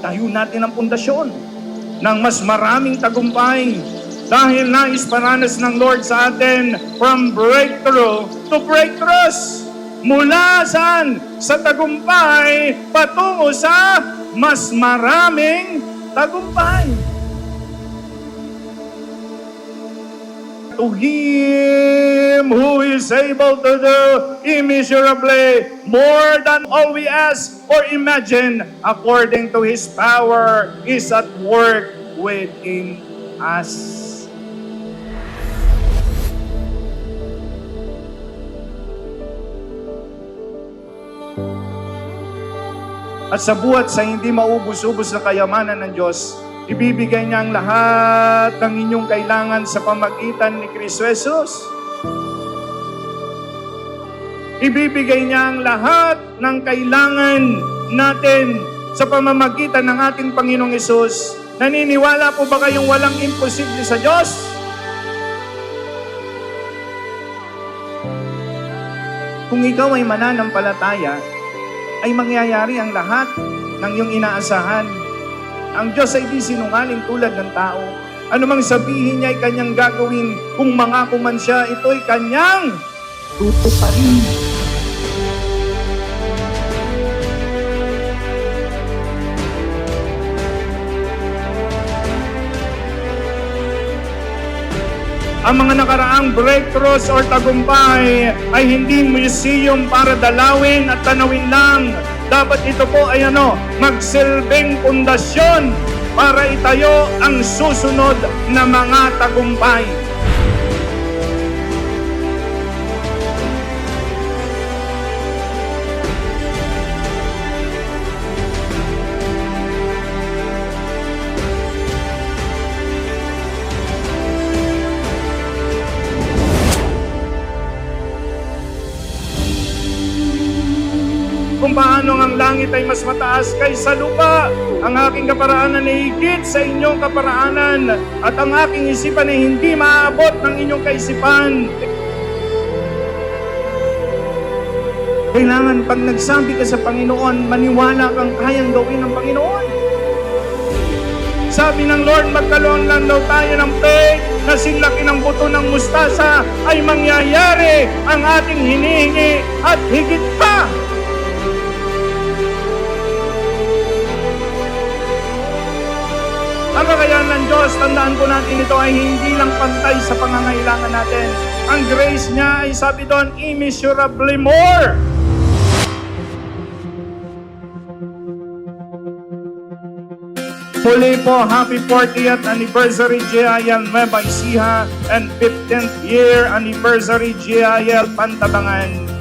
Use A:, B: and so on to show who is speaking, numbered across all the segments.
A: itayo natin ang pundasyon ng mas maraming tagumpay. Dahil nais paranas ng Lord sa atin from breakthrough to breakthroughs. Mula saan? Sa tagumpay patungo sa mas maraming tagumpay. To Him who is able to do immeasurably more than all we ask or imagine, according to His power is at work within us. At sa buhat sa hindi maubos-ubos na kayamanan ng Diyos, ibibigay niya ang lahat ng inyong kailangan sa pamagitan ni Kristo Jesus. Ibibigay niya ang lahat ng kailangan natin sa pamamagitan ng ating Panginoong Hesus. Naniniwala po ba kayong walang imposible sa Diyos? Kung ikaw ay mananampalataya, ay mangyayari ang lahat ng iyong inaasahan. Ang Diyos ay di sinungaling tulad ng tao. Ano mang sabihin niya ay kanyang gagawin. Kung mangako man siya, ito'y kanyang tutuparin. Ang mga nakaraang breakthroughs or tagumpay ay hindi museum para dalawin at tanawin lang. Dapat ito po ay magsilbing pundasyon para itayo ang susunod na mga tagumpay. Kung paano ang langit ay mas mataas kaysa lupa, ang aking kaparaanan ay higit sa inyong kaparaanan, at ang aking isipan ay hindi maaabot ng inyong kaisipan. Kailangan pag nagsabi ka sa Panginoon, maniwala kang kayang gawin ng Panginoon. Sabi ng Lord, magkaroon lang daw tayo ng faith na sinlaki ng buto ng mustasa ay mangyayari ang ating hinihingi at higit pa. Ang kakayahan ng Diyos, tandaan po natin ito ay hindi lang pantay sa pangangailangan natin. Ang grace niya ay sabi doon, immeasurably more. Muli po, happy 40th anniversary GIL Nueva Ecija and 15th year anniversary GIL Pantabangan.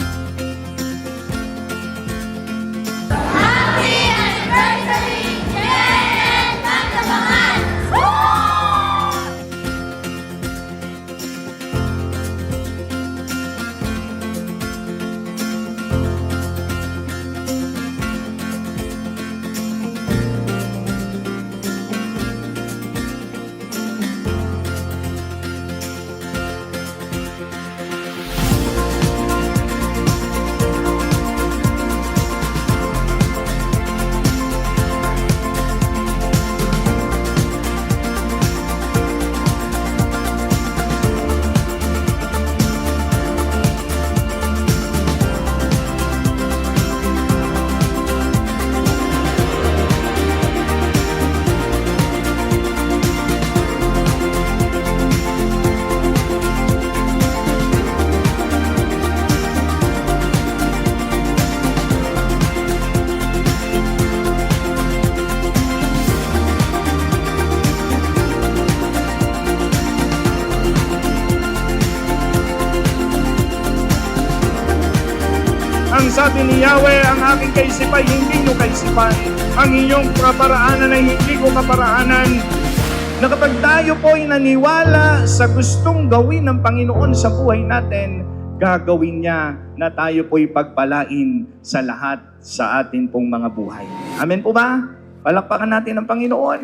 A: Ang sabi ni Yahweh, ang aking kaisipan, hindi nyo kaisipan. Ang inyong kaparaanan ay hindi ko kaparaanan. Na kapag tayo po ay naniwala sa gustong gawin ng Panginoon sa buhay natin, gagawin niya na tayo po ay pagpalain sa lahat sa atin pong mga buhay. Amen po ba? Palakpakan natin ang Panginoon.